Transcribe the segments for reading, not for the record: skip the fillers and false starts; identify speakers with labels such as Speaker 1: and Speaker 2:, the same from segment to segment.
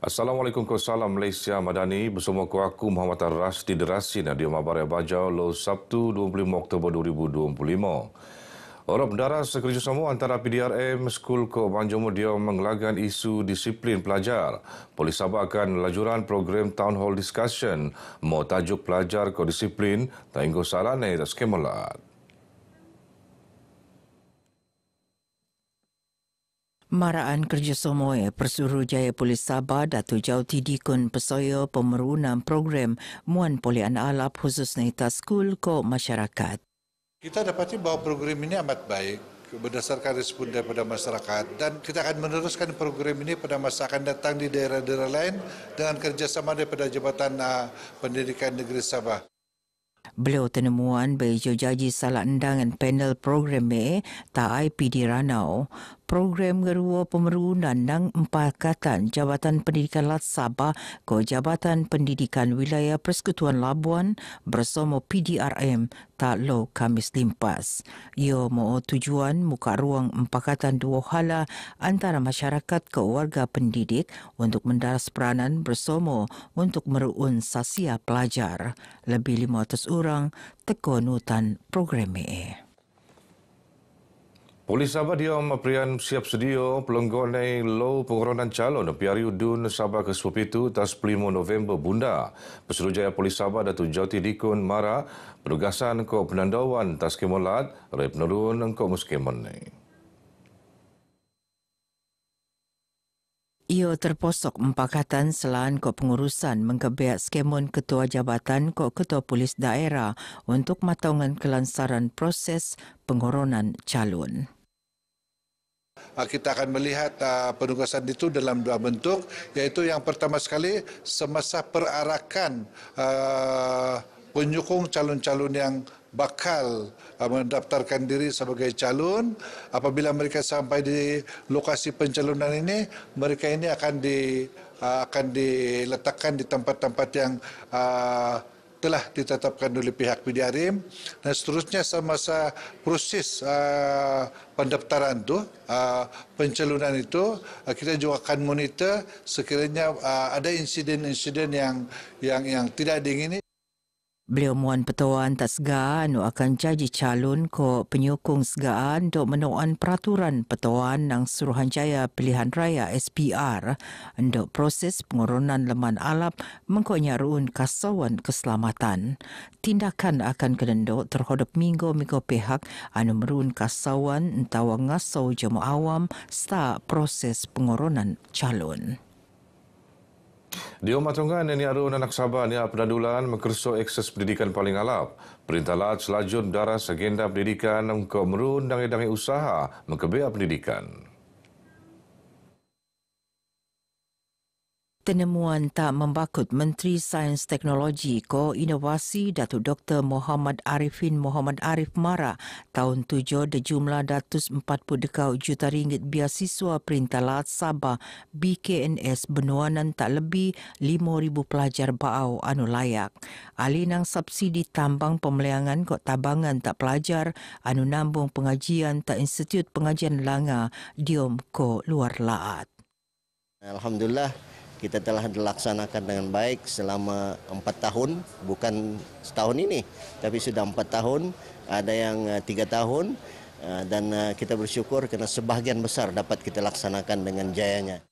Speaker 1: Assalamualaikum salam Malaysia Madani bersama aku Muhammad Rasdi Derasin di Mabaria Bajau lo Sabtu 25 Oktober 2025. Orang mendaras kerjasama antara PDRM Skul Kok Banjomo dia mengelagan isu disiplin pelajar. Polis Sabah akan lajuran program Town Hall Discussion mau tajuk pelajar kok disiplin tak inggo salane tak skemolat.
Speaker 2: Maraan kerjasama Persuruhjaya Polis Sabah Datuk Jauti Dikun Pesoyo pemerunan program Muan Polian Alap khususnya skul ke masyarakat.
Speaker 3: Kita dapati bahawa program ini amat baik berdasarkan respon daripada masyarakat dan kita akan meneruskan program ini pada masa akan datang di daerah-daerah lain dengan kerjasama daripada Jabatan Pendidikan Negeri Sabah.
Speaker 2: Beliau tenemuan bejo jaji salah undangan panel program tak IPD Ranau. Program gerua pemerunan nang empakatan Jabatan Pendidikan Lat Sabah ke Jabatan Pendidikan Wilayah Persekutuan Labuan bersama PDRM tak lo Khamis limpas. Ia mau tujuan muka ruang empakatan dua hala antara masyarakat ke warga pendidik untuk mendaras peranan bersama untuk meruun sasia pelajar. Lebih 500 orang tekonutan program
Speaker 1: Polis Sabah dia memperian siap sedia pelonggaran lo pengurunan calon PRU Udun Sabah ke-10 tas 5 November bunda. Pesuruhjaya Polis Sabah Datuk Jauti Dikun Mara penugasan ke penandauan tas kemolat rep penurun ke muskemon ni.
Speaker 2: Ia terposok empakatan selain ke pengurusan mengkebiak skemon Ketua Jabatan ke Ketua Polis Daerah untuk matongan kelancaran proses pengurunan calon.
Speaker 3: Kita akan melihat penugasan itu dalam dua bentuk, iaitu yang pertama sekali semasa perarakan penyokong calon-calon yang bakal mendaftarkan diri sebagai calon. Apabila mereka sampai di lokasi pencalonan ini, mereka ini akan diletakkan di tempat-tempat yang telah ditetapkan oleh pihak PDRM dan seterusnya semasa proses pendaftaran itu, pencalonan itu, kita juga akan monitor sekiranya ada insiden-insiden yang tidak diingini.
Speaker 2: Beliau muan petuan tak segaan akan jadi calon ko penyokong segaan untuk menuan peraturan petuan nang Suruhanjaya Pilihan Raya SPR untuk proses pengurunan leman alap mengkonyaruun kasawan keselamatan. Tindakan akan kenendok terhadap minggu-minggu pihak anu merun kasawan entawa ngasau jemaah awam serta proses pengurunan calon.
Speaker 1: Dia matungan ini arun anak Sabah ni penadulan mengkerso akses pendidikan paling alap. Perintah Lat selajun daras agenda pendidikan untuk merun dangai-dangai usaha mengkebiak pendidikan.
Speaker 2: Tenemuan tak membakut Menteri Sains Teknologi Ko Inovasi Datuk Dr. Muhammad Arifin Muhammad Arif Mara tahun 7 de jumlah 140 juta ringgit biasiswa Perintah Lat Sabah BKNS benuanan tak lebih 5,000 pelajar baau anu layak. Alinang subsidi tambang pemeliangan kok tabangan tak pelajar anu nambung pengajian tak Institut Pengajian Langa diom ko luar laat.
Speaker 4: Alhamdulillah kita telah dilaksanakan dengan baik selama 4 tahun, bukan setahun ini, tapi sudah 4 tahun, ada yang 3 tahun, dan kita bersyukur kerana sebahagian besar dapat kita laksanakan dengan jayanya.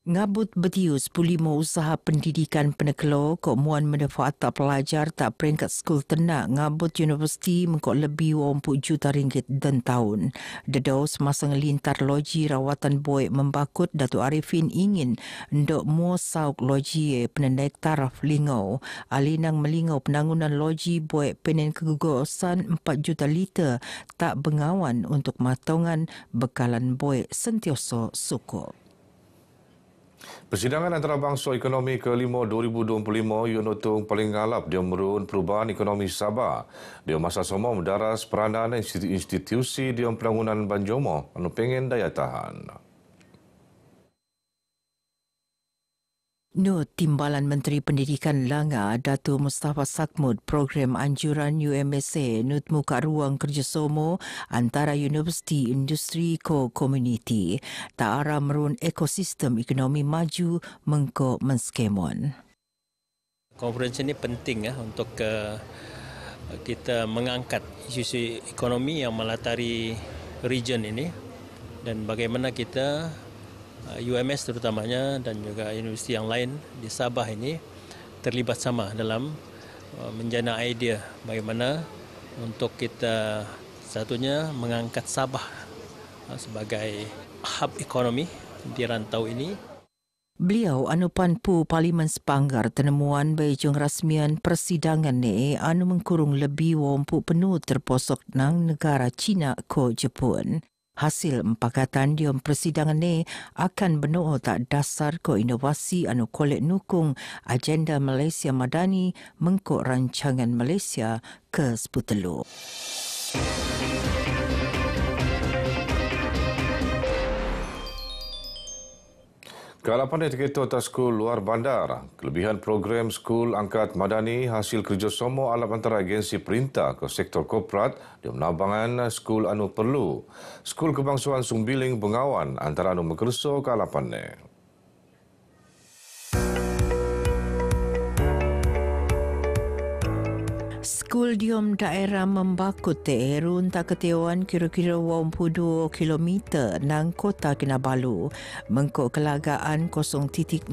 Speaker 2: Ngabut betius pulimo usaha pendidikan penekelo kok muan manfaat tak pelajar tak peringkat skul tenak ngabut universiti mengkok lebih 20 juta ringgit dan tahun. Dedau semasa ngelintar loji rawatan boy membakut Datuk Arifin ingin ndok mua sauk loji penendaik taraf lingau. Alinang melingau penangunan loji boy penen kegugosan 4 juta liter tak bengawan untuk matongan bekalan boy sentioso suku.
Speaker 1: Persidangan antarabangsa ekonomi ke-5 2025 Yunotung paling ngalap dia merun perubahan ekonomi Sabah. Dia masa semua mendaras peranan institusi dia penangunan Banjomo anu pengen daya tahan.
Speaker 2: Menurut Timbalan Menteri Pendidikan Langa, Datuk Mustafa Sakmud, program anjuran UMSA nut muka ruang kerjasama antara universiti, industri ko komuniti tak arah merun ekosistem ekonomi maju mengko menskemon.
Speaker 5: Konferensi ini penting untuk kita mengangkat isu ekonomi yang melatari region ini dan bagaimana kita UMS terutamanya dan juga universiti yang lain di Sabah ini terlibat sama dalam menjana idea bagaimana untuk kita satunya mengangkat Sabah sebagai hub ekonomi di rantau ini.
Speaker 2: Beliau anupanpu Parlimen Sepanggar tenemuan bejong rasmian persidangan ni anu mengkurung lebih wampu penuh terposok nang negara China ko Jepun. Hasil empakatan diom persidangan ni akan benuh tak dasar ko inovasi anu kolek nukung agenda Malaysia Madani mengkok rancangan Malaysia ke-10.
Speaker 1: Kalapan etiketo atas skul luar bandar. Kelebihan program skul angkat madani hasil kerjasama alam antara agensi perintah ke sektor korporat di menabangan skul anu perlu. Skul Kebangsuan Sumbiling Bengawan antara anu mengerso kalapan ni.
Speaker 2: Skul diom daerah Membakut Terun tak ketewan kira-kira 22 kilometer nang kota Kinabalu. Mengkok kelagaan 0.46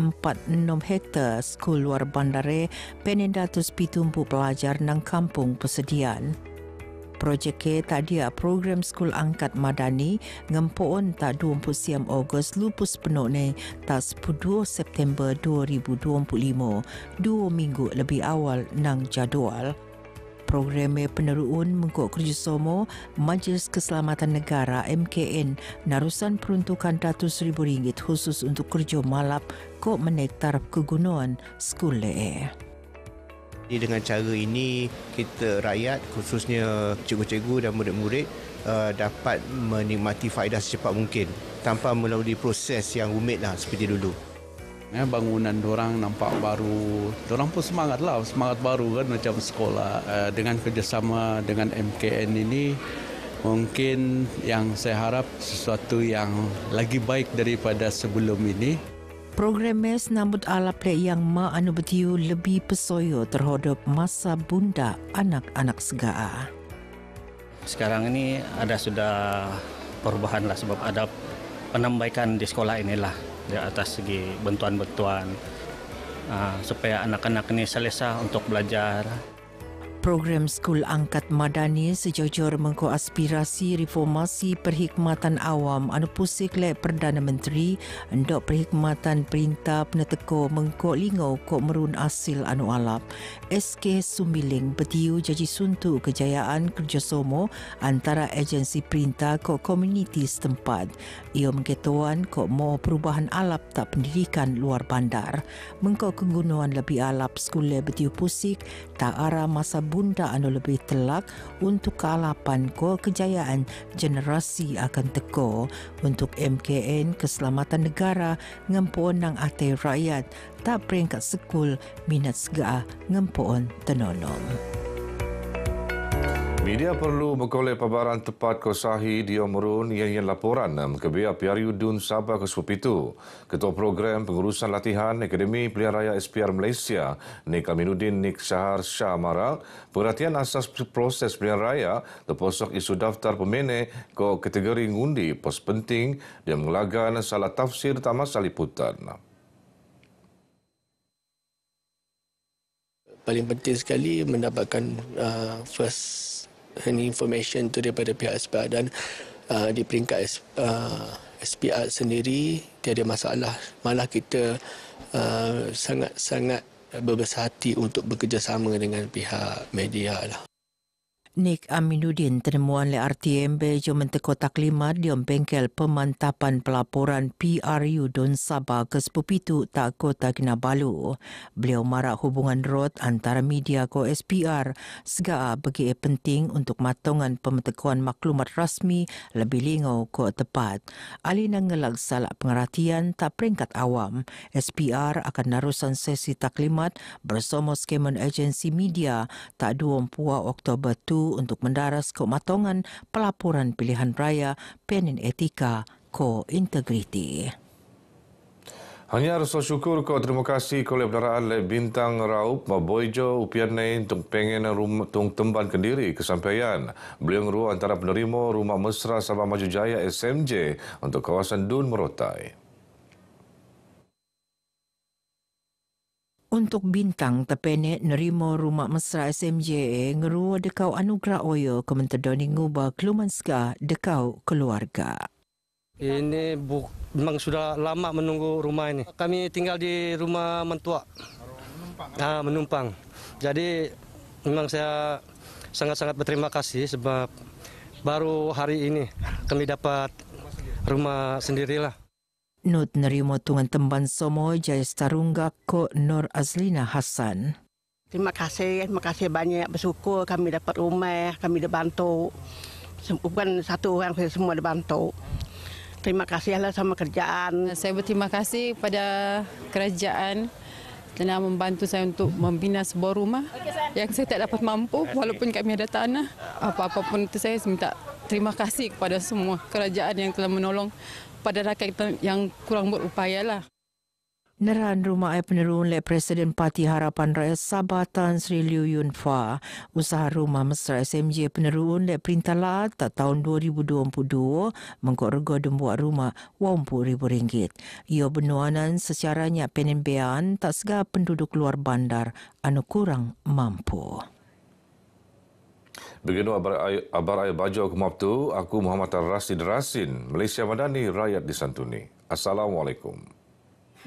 Speaker 2: hektar skul luar bandare penindatus pitumpu pelajar nang kampung persediaan. Projek ke tak dia program skul angkat madani ngempoon tak 20 Ogos lupus penuh ni tak 10 September 2025, 2 minggu lebih awal nang jadual. Program peneruun mengkok kerjasama Majlis Keselamatan Negara MKN narusan peruntukan RM100,000 khusus untuk kerja malap kok menaik taraf kegunaan skul le.
Speaker 6: Dengan cara ini kita rakyat khususnya cikgu-cikgu dan murid-murid dapat menikmati faedah secepat mungkin tanpa melalui proses yang rumit seperti dulu.
Speaker 7: Bangunan dorang nampak baru, dorang pun semangat baru kan macam sekolah. Dengan kerjasama dengan MKN ini mungkin yang saya harap sesuatu yang lagi baik daripada sebelum ini.
Speaker 2: Program MES nambut alap yang anu betiu lebih pesoyo terhadap masa bunda anak-anak segaa.
Speaker 8: Sekarang ini ada sudah perubahan sebab ada penambaikan di sekolah inilah. Di atas segi bantuan-bantuan supaya anak-anak ini selesa untuk belajar.
Speaker 2: Program skul angkat madani sejujur mengko aspirasi reformasi perkhidmatan awam anu pusik le Perdana Menteri endok perkhidmatan perintah peneteko mengko lingau kok merun asil anu alap. SK Sumbiling betiu jaji suntu kejayaan kerjasama antara agensi perintah kok komuniti setempat. Ia mengketuan kok mau perubahan alap tak pendidikan luar bandar. Mengko kegunaan lebih alap skul le betiu pusik tak arah masa bunda anu lebih telak untuk kealapan ko kejayaan generasi akan teko untuk MKN Keselamatan Negara ngempoon nang atai rakyat tak peringkat sekul minat segaa ngempoon tenonom.
Speaker 1: Media perlu mengkolek pabaran tepat kosahi dia merun yang laporan kebia PRU Dun Sabah ke-10. Ketua Program Pengurusan Latihan Akademi Pilihan Raya SPR Malaysia, Nik Aminuddin Nik Syahar Shah Maral, perhatian asas proses pilihan raya terposok isu daftar pemene ke kategori ngundi pos penting dan mengelagan salah tafsir tamas saliputan.
Speaker 9: Paling penting sekali mendapatkan first hand information itu daripada pihak SPR dan di peringkat SPR sendiri tiada masalah, malah kita sangat-sangat berbesar hati untuk bekerjasama dengan pihak media lah.
Speaker 2: Nik Aminuddin tenemuan le RTMB jo menteko taklimat di bengkel pemantapan pelaporan PRU Don Sabah ke Sepupitu tak Kota Kinabalu. Beliau marak hubungan rot antara media ko SPR segaa bagi penting untuk matongan pemetekuan maklumat rasmi lebih lingau ko tepat. Alina ngelag salak pengertian tak peringkat awam. SPR akan narusan sesi taklimat bersama Skemen Agensi Media tak 24 Oktober tu untuk mendaras kematongan pelaporan pilihan raya penin etika ko integriti.
Speaker 1: Hanya rasa syukur ko terima kasih kolej pendaraan le bintang raup maboijo upian nei untuk pengen rumah tung temban kendiri kesampaian. Beliau ngeru antara penerima rumah mesra Sabah Maju Jaya SMJ untuk kawasan Dun Merotai.
Speaker 2: Untuk bintang terpenek nerima rumah mesra SMJ ngeru dekau anugerah oyo kementedoni ngubah kelumanska dekau keluarga.
Speaker 10: Ini memang sudah lama menunggu rumah ini. Kami tinggal di rumah mentua. Menumpang. Jadi memang saya sangat-sangat berterima kasih sebab baru hari ini kami dapat rumah sendirilah.
Speaker 2: Nut nerima tungan temban somo Jaya Starunggak ko Nur Azlina Hassan.
Speaker 11: Terima kasih banyak, bersyukur kami dapat rumah, kami dibantu. Bukan satu orang, semua dibantu. Terima kasihlah sama kerjaan.
Speaker 12: Saya berterima kasih kepada kerajaan telah membantu saya untuk membina sebuah rumah yang saya tak dapat mampu walaupun kami ada tanah. Apa-apapun itu saya minta terima kasih kepada semua kerajaan yang telah menolong pada rakyat yang kurang berupaya lah.
Speaker 2: Neran rumah air penerun le Presiden Parti Harapan Rakyat Sabah Tan Sri Liew Yun Fah, usaha rumah mesra SMJ penerun le Perintah Lat tak tahun 2022 mengkok rego dembuat rumah RM80,000. Ia benuanan secaranya penimbean tak segala penduduk luar bandar anu kurang mampu.
Speaker 1: Beginu abar air baju aku mabtu, aku Muhammad Rasid Rasin, Malaysia Madani, rakyat disantuni. Assalamualaikum.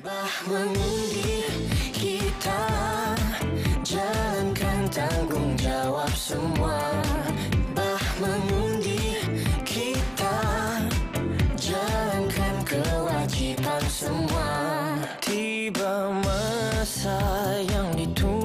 Speaker 13: Bah mengundi kita jalankan tanggungjawab semua. Bah mengundi kita jalankan kewajiban semua. Tiba masa yang ditunggu.